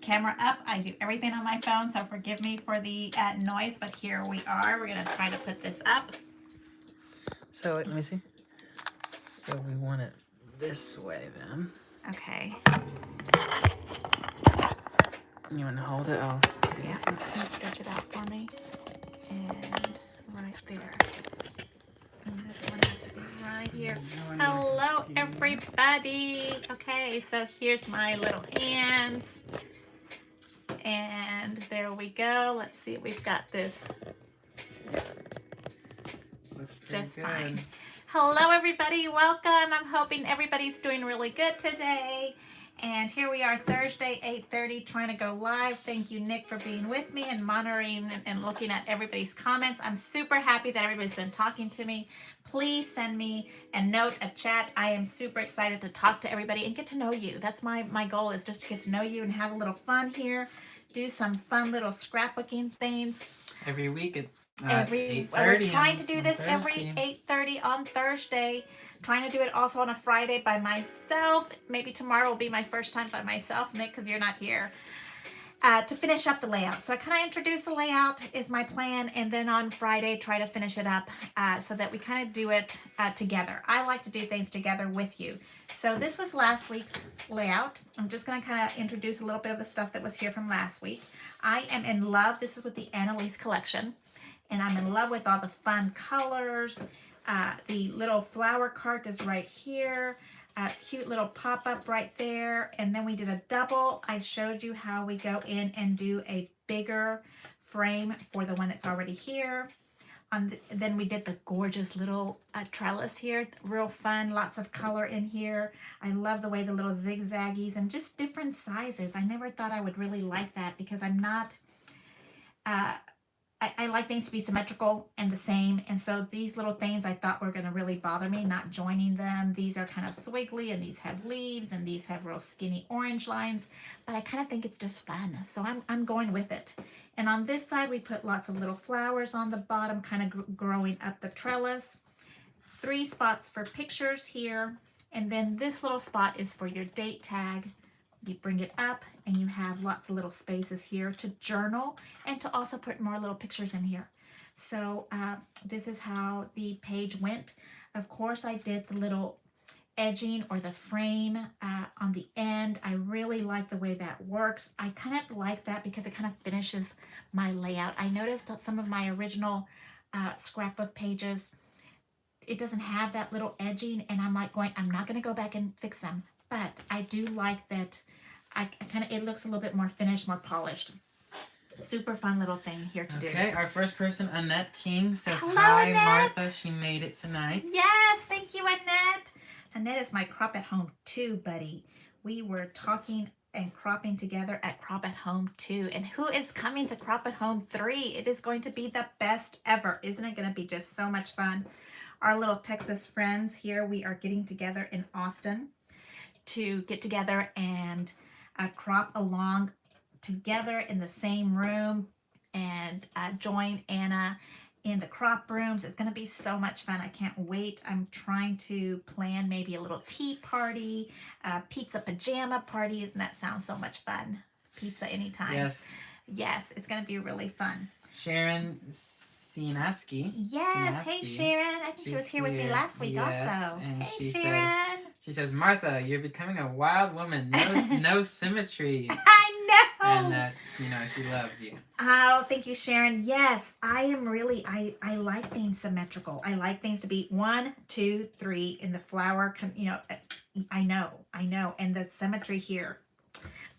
camera up. I do everything on my phone, so forgive me for the noise, but here we are. We're going to try to put this up. So wait, let me see. So we want it this way then. Okay. You want to hold it? I'll do Yeah, it. can you stretch it out for me? And right there. And this one has to be right here. Hello, everybody. Okay, so here's my little hands. And there we go. Let's see, we've got this Looks pretty just good. fine. Hello, everybody. Welcome. I'm hoping everybody's doing really good today. And here we are, Thursday, 8:30, trying to go live. Thank you, Nick, for being with me and monitoring and looking at everybody's comments. I'm super happy that everybody's been talking to me. Please send me a note, a chat. I am super excited to talk to everybody and get to know you. That's my goal, is just to get to know you and have a little fun here. Do some fun little scrapbooking things. Every week We're trying to do this every 8:30 on Thursday. Trying to do it also on a Friday by myself. Maybe tomorrow will be my first time by myself, Nick, because you're not here. To finish up the layout. So I kind of introduce the layout is my plan, and then on Friday try to finish it up so that we kind of do it together. I like to do things together with you. So this was last week's layout. I'm just going to kind of introduce a little bit of the stuff that was here from last week. I am in love. This is with the Annalise collection, and I'm in love with all the fun colors. The little flower cart is right here. Cute little pop-up right there. And then we did a double. I showed you how we go in and do a bigger frame for the one that's already here. Then we did the gorgeous little trellis here. Real fun, lots of color in here. I love the way the little zigzaggies and just different sizes. I never thought I would really like that because I'm not... I like things to be symmetrical and the same, and so these little things I thought were going to really bother me, not joining them. These are kind of swiggly, and these have leaves, and these have real skinny orange lines, but I kind of think it's just fun, so I'm going with it. And on this side, we put lots of little flowers on the bottom, kind of growing up the trellis. 3 spots for pictures here, and then this little spot is for your date tag. You bring it up and you have lots of little spaces here to journal and to also put more little pictures in here. So this is how the page went. Of course, I did the little edging or the frame on the end. I really like the way that works. I kind of like that because it kind of finishes my layout. I noticed some of my original scrapbook pages, it doesn't have that little edging, and I'm like going, I'm not going to go back and fix them. But I do like that it looks a little bit more finished, more polished. Super fun little thing here to do. Okay, our first person, Annette King, says, hello, hi, Annette. Martha. She made it tonight. Yes, thank you, Annette. Annette is my Crop at Home 2 buddy. We were talking and cropping together at Crop at Home 2. And who is coming to Crop at Home 3? It is going to be the best ever. Isn't it going to be just so much fun? Our little Texas friends here, we are getting together in Austin to get together and crop along together in the same room and join Anna in the crop rooms. It's going to be so much fun. I can't wait. I'm trying to plan maybe a little tea party, pizza pajama party. Doesn't that sound so much fun? Pizza anytime. Yes. Yes, it's going to be really fun. Sharon Sinaski. Yes. Hey, Sharon. I think she was here with me last week also. And hey, Sharon. She says, Martha, you're becoming a wild woman. No symmetry. I know. And that, she loves you. Oh, thank you, Sharon. Yes, I am really, I like things symmetrical. I like things to be 1, 2, 3 in the flower. I know. And the symmetry here.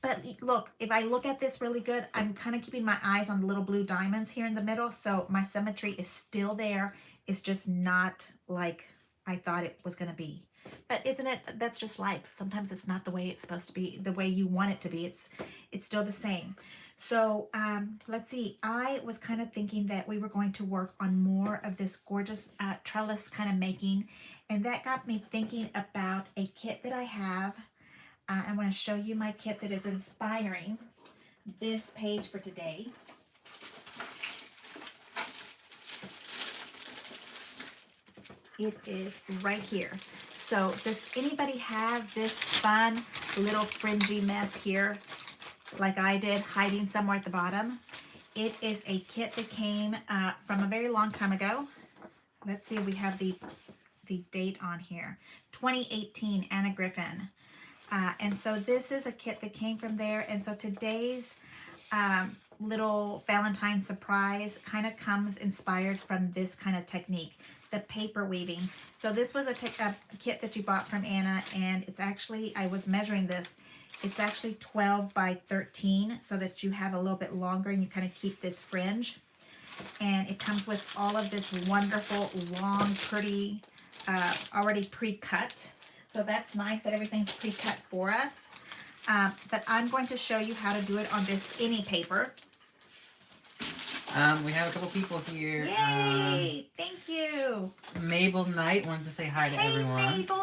But look, if I look at this really good, I'm kind of keeping my eyes on the little blue diamonds here in the middle. So my symmetry is still there. It's just not like I thought it was going to be. But isn't it, that's just life. Sometimes it's not the way it's supposed to be, the way you want it to be. It's still the same. So let's see. I was kind of thinking that we were going to work on more of this gorgeous trellis kind of making. And that got me thinking about a kit that I have. I want to show you my kit that is inspiring this page for today. It is right here. So does anybody have this fun little fringy mess here? like I did, hiding somewhere at the bottom. It is a kit that came from a very long time ago. Let's see if we have the date on here. 2018, Anna Griffin. And so this is a kit that came from there. And so today's little Valentine surprise kind of comes inspired from this kind of technique, the paper weaving. So this was a kit that you bought from Anna, and it's actually, I was measuring this, it's actually 12 by 13, so that you have a little bit longer and you kind of keep this fringe. And it comes with all of this wonderful, long, pretty, already pre-cut. So that's nice that everything's pre-cut for us. But I'm going to show you how to do it on this any paper. We have a couple people here. Yay! Thank you. Mabel Knight wanted to say hi to everyone. Hey, Mabel.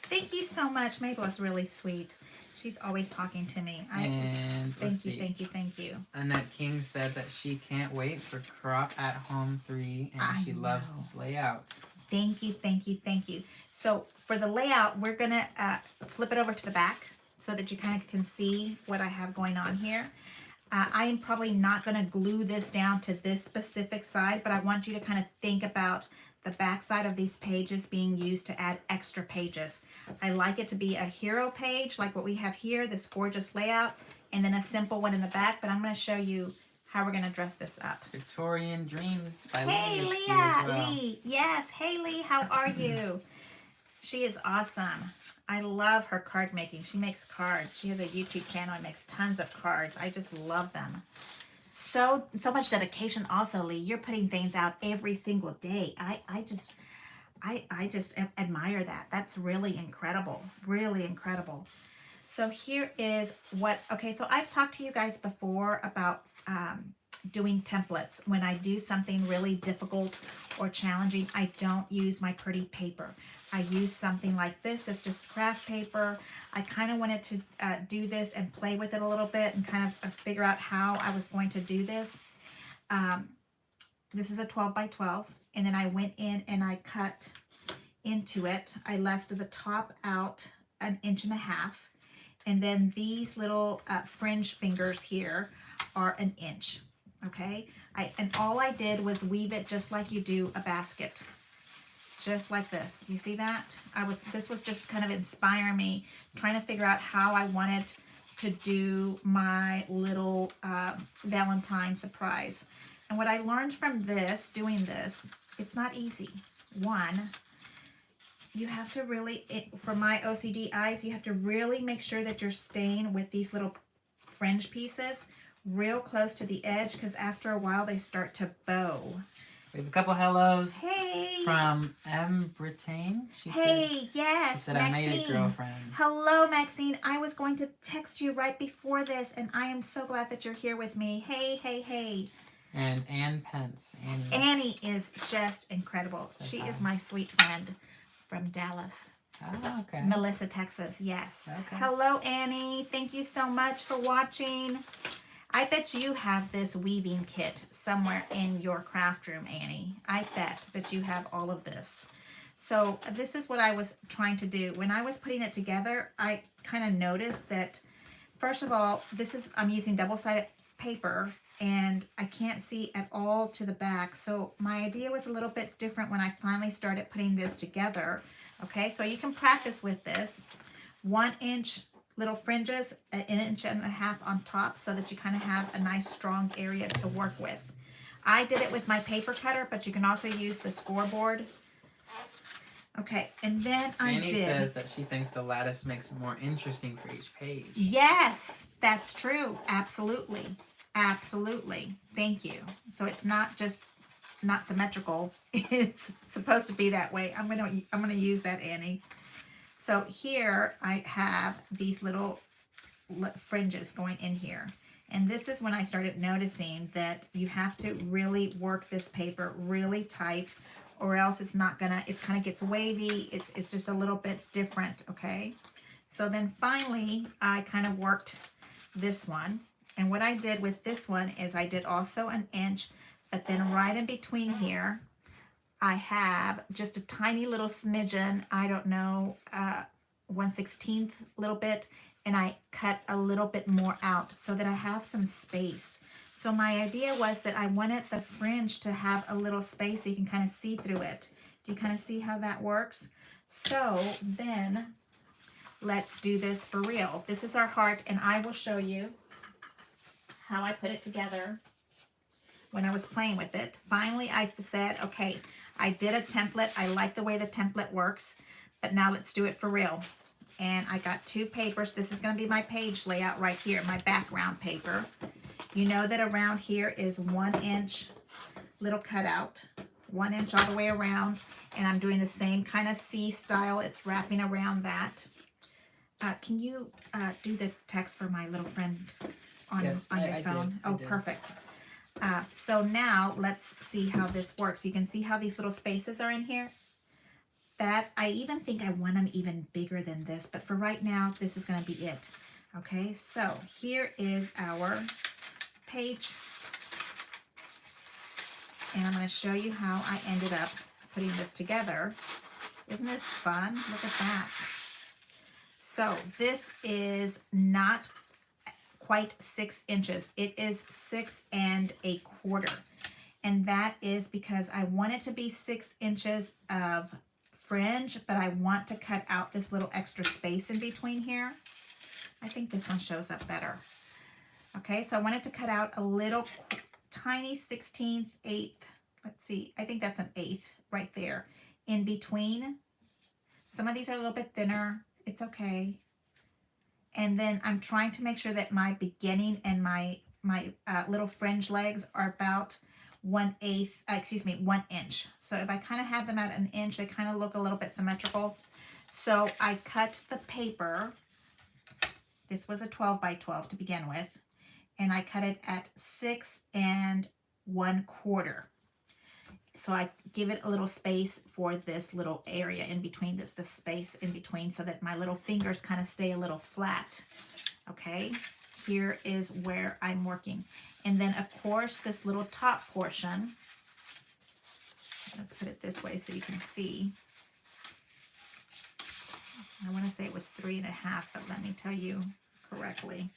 Thank you so much. Mabel is really sweet. She's always talking to me. Thank you. Annette King said that she can't wait for Crop at Home 3, and she loves this layout. Thank you. So for the layout, we're going to flip it over to the back so that you kind of can see what I have going on here. I am probably not going to glue this down to this specific side, but I want you to kind of think about the back side of these pages being used to add extra pages. I like it to be a hero page like what we have here, this gorgeous layout, and then a simple one in the back, but I'm going to show you how we're going to dress this up. Victorian Dreams by Hey, Lee. Lee. Yes. Hey, Lee. How are you? She is awesome. I love her card making. She makes cards. She has a YouTube channel and makes tons of cards. I just love them. So much dedication also, Lee. You're putting things out every single day. I just admire that. That's really incredible. Really incredible. So here is what, okay, so I've talked to you guys before about doing templates. When I do something really difficult or challenging, I don't use my pretty paper. I use something like this that's just craft paper. I kind of wanted to do this and play with it a little bit and kind of figure out how I was going to do this. This is a 12 by 12, and then I went in and I cut into it. I left the top out 1.5 inches, and then these little fringe fingers here are 1 inch. Okay, and all I did was weave it just like you do a basket. Just like this. You see that? This was just kind of inspiring me, trying to figure out how I wanted to do my little Valentine surprise. And what I learned from this, doing this, it's not easy. One, you have to really, for my OCD eyes, you have to really make sure that you're staying with these little fringe pieces real close to the edge, because after a while they start to bow. We have a couple hellos. Hey. From M. Britain. Yes, she said, Maxine. I made a girlfriend. Hello, Maxine. I was going to text you right before this, and I am so glad that you're here with me. Hey. And Ann Pence. Annie is just incredible. She is my sweet friend from Dallas. Oh, okay. Melissa, Texas. Yes. Okay. Hello, Annie. Thank you so much for watching. I bet you have this weaving kit somewhere in your craft room, Annie. I bet that you have all of this. So this is what I was trying to do. When I was putting it together, I kind of noticed that, first of all, I'm using double-sided paper, and I can't see at all to the back. So my idea was a little bit different when I finally started putting this together. Okay, so you can practice with this. 1 inch little fringes, 1.5 inches on top, so that you kind of have a nice strong area to work with. I did it with my paper cutter, but you can also use the scoreboard. Okay, and then Annie says that she thinks the lattice makes it more interesting for each page. Yes, that's true. Absolutely. Thank you. So it's not symmetrical. It's supposed to be that way. I'm gonna use that, Annie. So here I have these little fringes going in here. And this is when I started noticing that you have to really work this paper really tight, or else it's not gonna, it kind of gets wavy. It's just a little bit different, okay? So then finally, I kind of worked this one. And what I did with this one is I did also 1 inch, but then right in between here, I have just a tiny little smidgen, I don't know, 1/16 little bit, and I cut a little bit more out so that I have some space. So my idea was that I wanted the fringe to have a little space so you can kind of see through it. Do you kind of see how that works? So then let's do this for real. This is our heart, and I will show you how I put it together when I was playing with it. Finally, I said, okay, I did a template. I like the way the template works, but now let's do it for real. And I got 2 papers. This is going to be my page layout right here, my background paper. You know that around here is 1 inch little cutout, 1 inch all the way around, and I'm doing the same kind of C style. It's wrapping around that. Can you do the text for my little friend on your phone? I did. Perfect. So now let's see how this works. You can see how these little spaces are in here. That I even think I want them even bigger than this, but for right now, this is going to be it. Okay, so here is our page, and I'm going to show you how I ended up putting this together. Isn't this fun? Look at that. So this is not quite 6 inches. It is 6 1/4, and that is because I want it to be 6 inches of fringe, but I want to cut out this little extra space in between here. I think this one shows up better. Okay, so I wanted to cut out a little tiny 1/16, 1/8. Let's see, I think that's an 1/8 right there in between. Some of these are a little bit thinner. It's okay. And then I'm trying to make sure that my beginning and my little fringe legs are about 1 inch. So if I kind of have them at 1 inch, they kind of look a little bit symmetrical. So I cut the paper. This was a 12 by 12 to begin with, and I cut it at 6 1/4. So I give it a little space for this little area in between, this space in between, so that my little fingers kind of stay a little flat. Okay, here is where I'm working. And then of course this little top portion, let's put it this way so you can see. I want to say it was 3 1/2, but let me tell you correctly.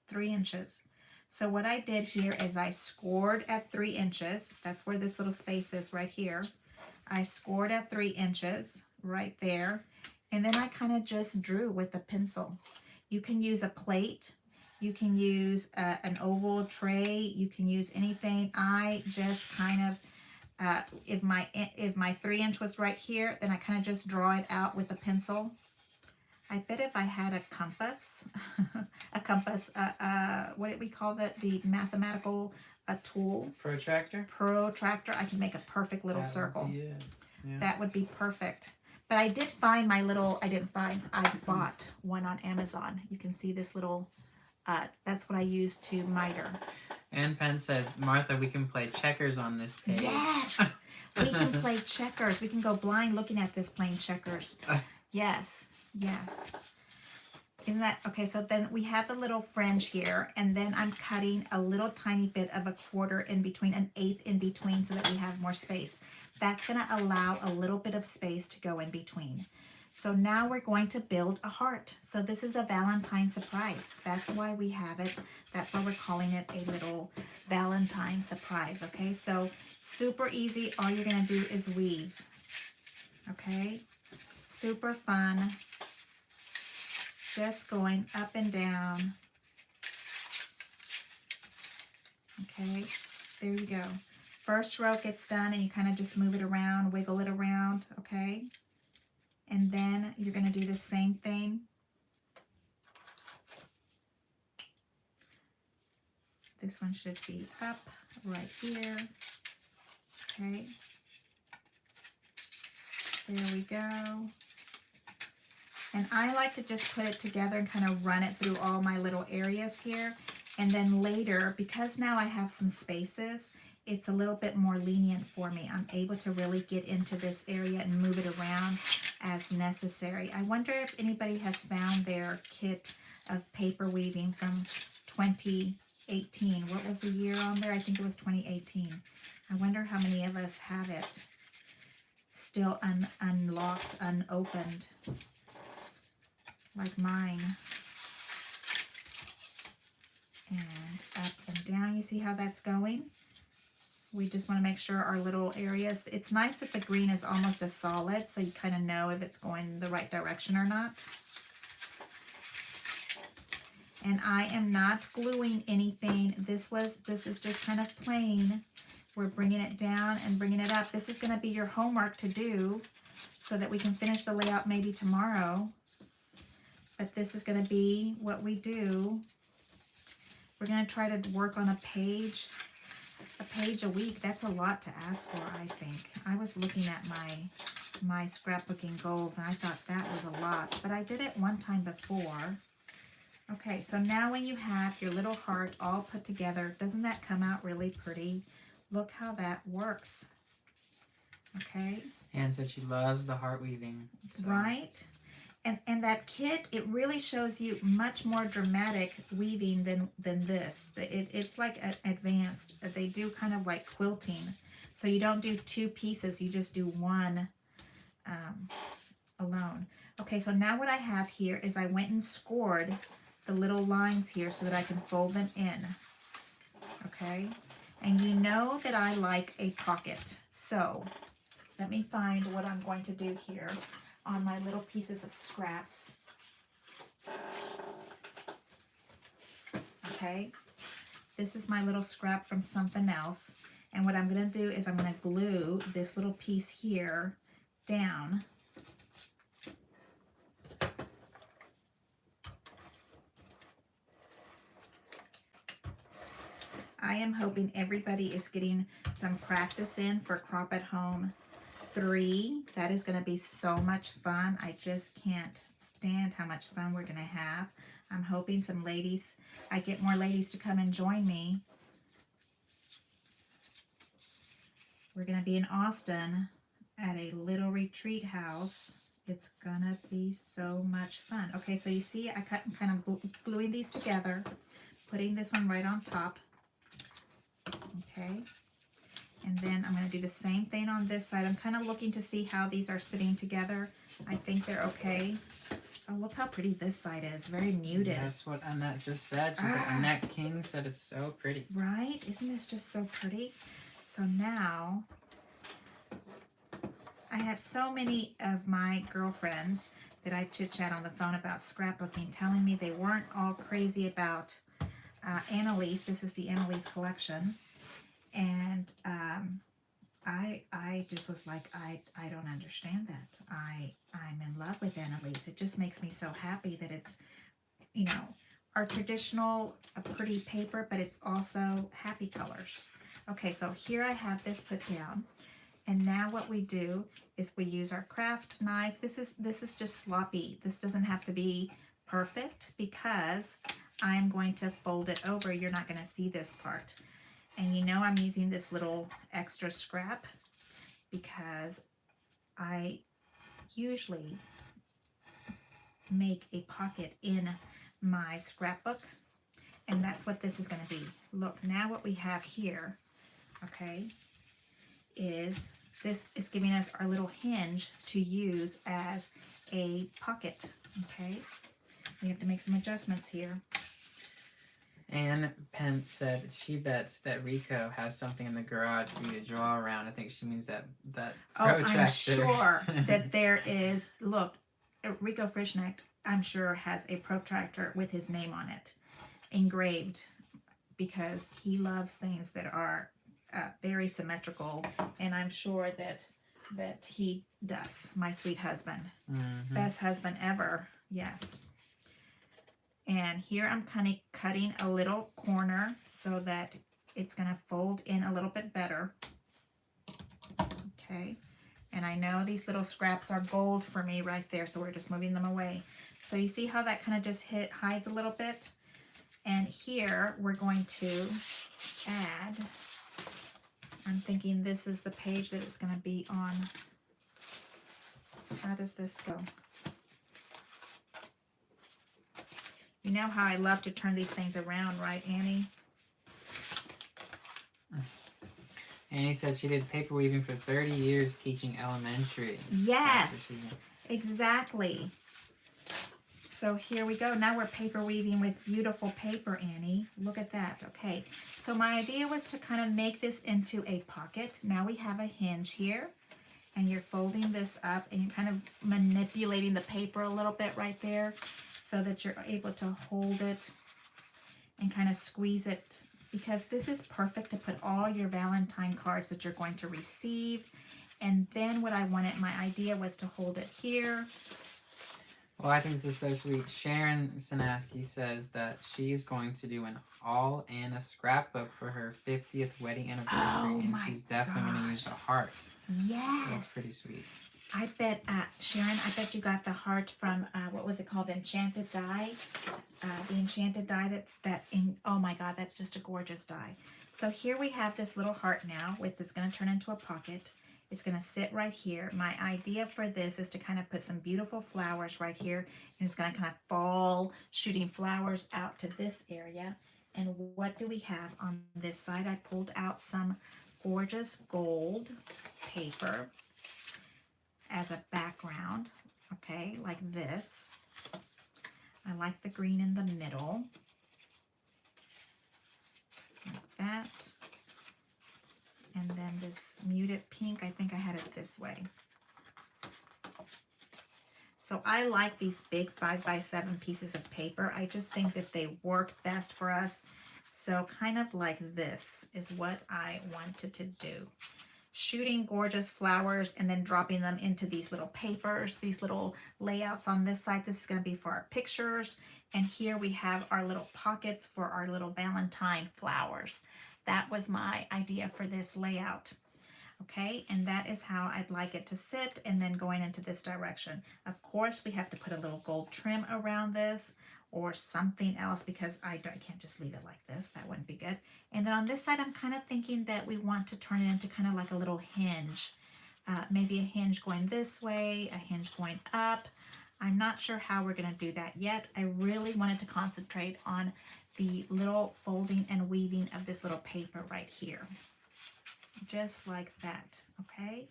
3 inches. So what I did here is I scored at 3 inches. That's where this little space is right here. I scored at 3 inches right there. And then I kind of just drew with a pencil. You can use a plate. You can use an oval tray. You can use anything. I just kind of, if my 3 inch was right here, then I kind of just draw it out with a pencil. I bet if I had a compass, what did we call that? The mathematical tool. Protractor? Protractor. I can make a perfect little circle. Yeah. That would be perfect. But I did find I bought one on Amazon. You can see this little, that's what I use to miter. Ann Penn said, Martha, we can play checkers on this page. Yes! We can play checkers. We can go blind looking at this playing checkers. Yes. Yes. Isn't that okay? So then we have the little fringe here, and then I'm cutting a little tiny bit of a 1/4 in between, 1/8 in between, so that we have more space. That's going to allow a little bit of space to go in between. So now we're going to build a heart. So this is a Valentine surprise. That's why we have it. That's why we're calling it a little Valentine surprise. Okay, so super easy. All you're going to do is weave. Okay, super fun. Just going up and down. Okay, there you go. First row gets done, and you kind of just move it around, wiggle it around, okay? And then you're going to do the same thing. This one should be up right here, okay? There we go. And I like to just put it together and kind of run it through all my little areas here. And then later, because now I have some spaces, it's a little bit more lenient for me. I'm able to really get into this area and move it around as necessary. I wonder if anybody has found their kit of paper weaving from 2018. What was the year on there? I think it was 2018. I wonder how many of us have it still unlocked, unopened. like mine. And up and down, you see how that's going? We just want to make sure our little areas, it's nice that the green is almost a solid, so you kind of know if it's going the right direction or not. And I am not gluing anything. This is just kind of plain. We're bringing it down and bringing it up. This is going to be your homework to do so that we can finish the layout maybe tomorrow. But this is going to be what we do. We're going to try to work on a page a week. That's a lot to ask for, I think. I was looking at my scrapbooking goals and I thought that was a lot, but I did it one time before. Okay, so now when you have your little heart all put together, doesn't that come out really pretty? Look how that works. Okay. Anne said she loves the heart weaving. So. Right? And that kit, it really shows you much more dramatic weaving than this. It's like advanced. They do kind of like quilting. So you don't do two pieces, you just do one alone. Okay, so now what I have here is I went and scored the little lines here so that I can fold them in. Okay, and you know that I like a pocket. So let me find what I'm going to do here on my little pieces of scraps. Okay, this is my little scrap from something else. And what I'm going to do is I'm going to glue this little piece here down. I am hoping everybody is getting some practice in for Crop at Home 3. That is going to be so much fun. I just can't stand how much fun we're going to have. I'm hoping some ladies, I get more ladies to come and join me. We're going to be in Austin at a little retreat house. It's going to be so much fun. Okay, so you see I I'm kind of gluing these together, putting this one right on top. Okay. And then I'm going to do the same thing on this side. I'm kind of looking to see how these are sitting together. I think they're okay. Oh, look how pretty this side is. Very muted. That's what Annette just said. She said Annette King said it's so pretty. Right? Isn't this just so pretty? So now, I had so many of my girlfriends that I chit-chat on the phone about scrapbooking telling me they weren't all crazy about Annalise. This is the Annalise collection. And I just was like, I don't understand that. I'm in love with Annalise. It just makes me so happy that it's, you know, our traditional pretty paper, but it's also happy colors. Okay, so here I have this put down. And now what we do is we use our craft knife. This is just sloppy. This doesn't have to be perfect because I'm going to fold it over. You're not going to see this part. And you know I'm using this little extra scrap because I usually make a pocket in my scrapbook. And that's what this is going to be. Look, now what we have here, okay, is this is giving us our little hinge to use as a pocket, okay? We have to make some adjustments here. Anne Pence said she bets that Rico has something in the garage for you to draw around. I think she means that protractor. I'm sure that there is, look, Rico Frischnecht, I'm sure, has a protractor with his name on it, engraved, because he loves things that are very symmetrical, and I'm sure that he does. My sweet husband. Mm-hmm. Best husband ever, yes. And here I'm kind of cutting a little corner so that it's going to fold in a little bit better. Okay. And I know these little scraps are gold for me right there, so we're just moving them away. So you see how that kind of just hides a little bit? And here we're going to add, I'm thinking this is the page that it's going to be on. How does this go? You know how I love to turn these things around, right, Annie? Annie said she did paper weaving for 30 years teaching elementary. Yes, exactly. So here we go. Now we're paper weaving with beautiful paper, Annie. Look at that. Okay. So my idea was to kind of make this into a pocket. Now we have a hinge here. And you're folding this up and you're kind of manipulating the paper a little bit right there so that you're able to hold it and kind of squeeze it, because this is perfect to put all your Valentine cards that you're going to receive. And then what I wanted, my idea was to hold it here. Well, I think this is so sweet. Sharon Sinaski says that she's going to do an all Anna scrapbook for her 50th wedding anniversary, and she's definitely going to use the hearts. Yes. So that's pretty sweet. I bet, Sharon, I bet you got the heart from, what was it called? Enchanted Die. The enchanted die oh my God, that's just a gorgeous die. So here we have this little heart now with this going to turn into a pocket. It's going to sit right here. My idea for this is to kind of put some beautiful flowers right here. And it's going to kind of fall, shooting flowers out to this area. And what do we have on this side? I pulled out some gorgeous gold paper as a background. Okay, like this. I like the green in the middle. Like that. And then this muted pink, I think I had it this way. So I like these big 5x7 pieces of paper. I just think that they work best for us. So kind of like this is what I wanted to do. Shooting gorgeous flowers and then dropping them into these little papers, these little layouts on this side. This is going to be for our pictures. And here we have our little pockets for our little Valentine flowers. That was my idea for this layout. Okay, and that is how I'd like it to sit, and then going into this direction. Of course, we have to put a little gold trim around this or something else, because I can't just leave it like this. That wouldn't be good. And then on this side, I'm kind of thinking that we want to turn it into kind of like a little hinge. Maybe a hinge going this way, a hinge going up. I'm not sure how we're going to do that yet. I really wanted to concentrate on the little folding and weaving of this little paper right here. Just like that, okay?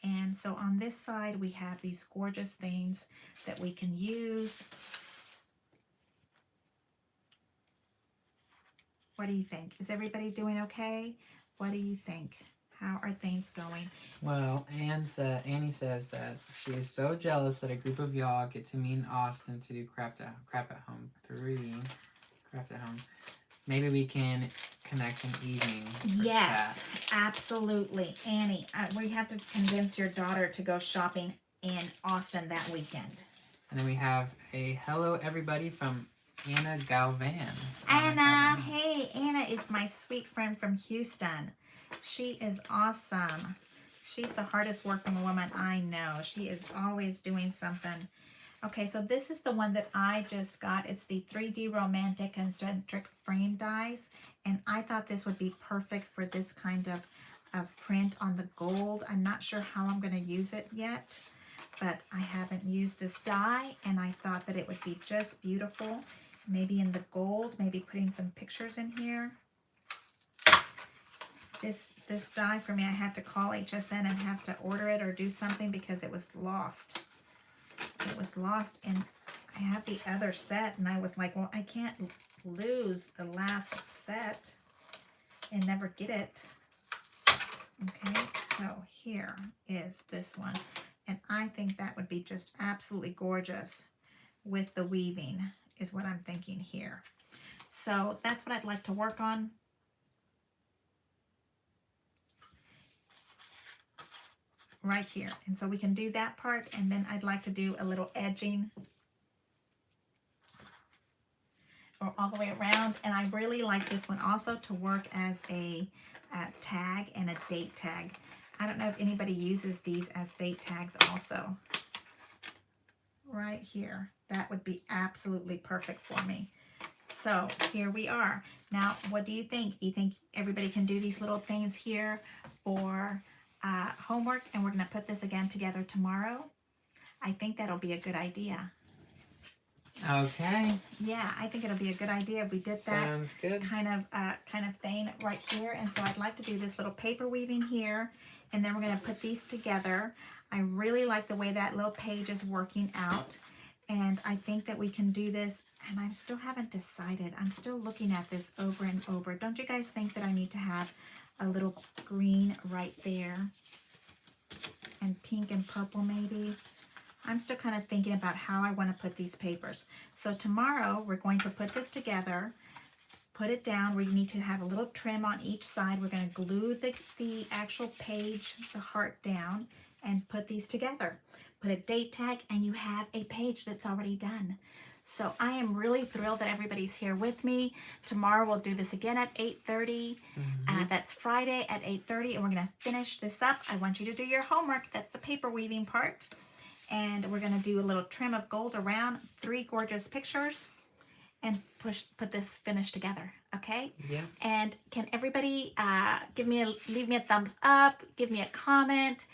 And so on this side, we have these gorgeous things that we can use. What do you think? Is everybody doing okay? What do you think? How are things going? Well, Annie says that she is so jealous that a group of y'all get to meet in Austin to do crap at home. Craft at home. Maybe we can connect an evening. Yes, absolutely. Annie, we have to convince your daughter to go shopping in Austin that weekend. And then we have a hello everybody from Anna Galvan. Anna, hey, Anna is my sweet friend from Houston. She is awesome. She's the hardest working woman I know. She is always doing something. Okay, so this is the one that I just got. It's the 3D Romantic Concentric Frame Dies. And I thought this would be perfect for this kind of print on the gold. I'm not sure how I'm going to use it yet, but I haven't used this die, and I thought that it would be just beautiful. Maybe in the gold, maybe putting some pictures in here. This die for me, I had to call HSN and have to order it or do something because it was lost. It was lost, and I have the other set, and I was like, well, I can't lose the last set and never get it. Okay, so here is this one, and I think that would be just absolutely gorgeous with the weaving is what I'm thinking here. So that's what I'd like to work on. Right here. And so we can do that part, and then I'd like to do a little edging or all the way around. And I really like this one also to work as a tag and a date tag. I don't know if anybody uses these as date tags also. Right here. That would be absolutely perfect for me. So here we are. Now, what do you think? Do you think everybody can do these little things here for homework, and we're going to put this again together tomorrow? I think that'll be a good idea. Okay. Yeah, I think it'll be a good idea if we did that. Sounds good. Kind of thing right here. And so I'd like to do this little paper weaving here, and then we're going to put these together. I really like the way that little page is working out. And I think that we can do this, and I still haven't decided. I'm still looking at this over and over. Don't you guys think that I need to have a little green right there? And pink and purple maybe? I'm still kind of thinking about how I want to put these papers. So tomorrow we're going to put this together, put it down. We need to have a little trim on each side. We're going to glue the actual page, the heart down, and put these together. Put a date tag, and you have a page that's already done. So I am really thrilled that everybody's here with me. Tomorrow we'll do this again at 8:30. That's Friday at 8:30, and we're going to finish this up. I want you to do your homework. That's the paper weaving part. And we're going to do a little trim of gold around 3 gorgeous pictures and put this finish together, okay? Yeah. And can everybody leave me a thumbs up, give me a comment,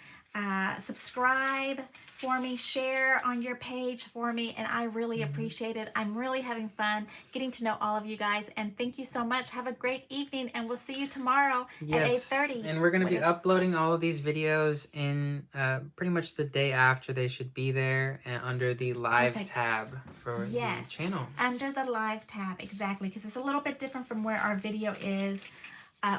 subscribe for me, share on your page for me, and I really appreciate it. I'm really having fun getting to know all of you guys, and thank you so much. Have a great evening, and we'll see you tomorrow at 8:30. And we're going to be uploading all of these videos in pretty much the day after. They should be there and under the live tab for the channel. Under the live tab, exactly, because it's a little bit different from where our video is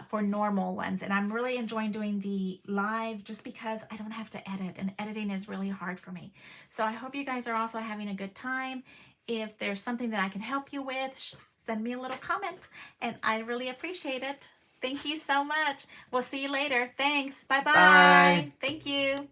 for normal ones. And I'm really enjoying doing the live just because I don't have to edit, and editing is really hard for me. So I hope you guys are also having a good time. If there's something that I can help you with, send me a little comment, and I really appreciate it. Thank you so much. We'll see you later. Thanks. Bye-bye. Bye. Thank you.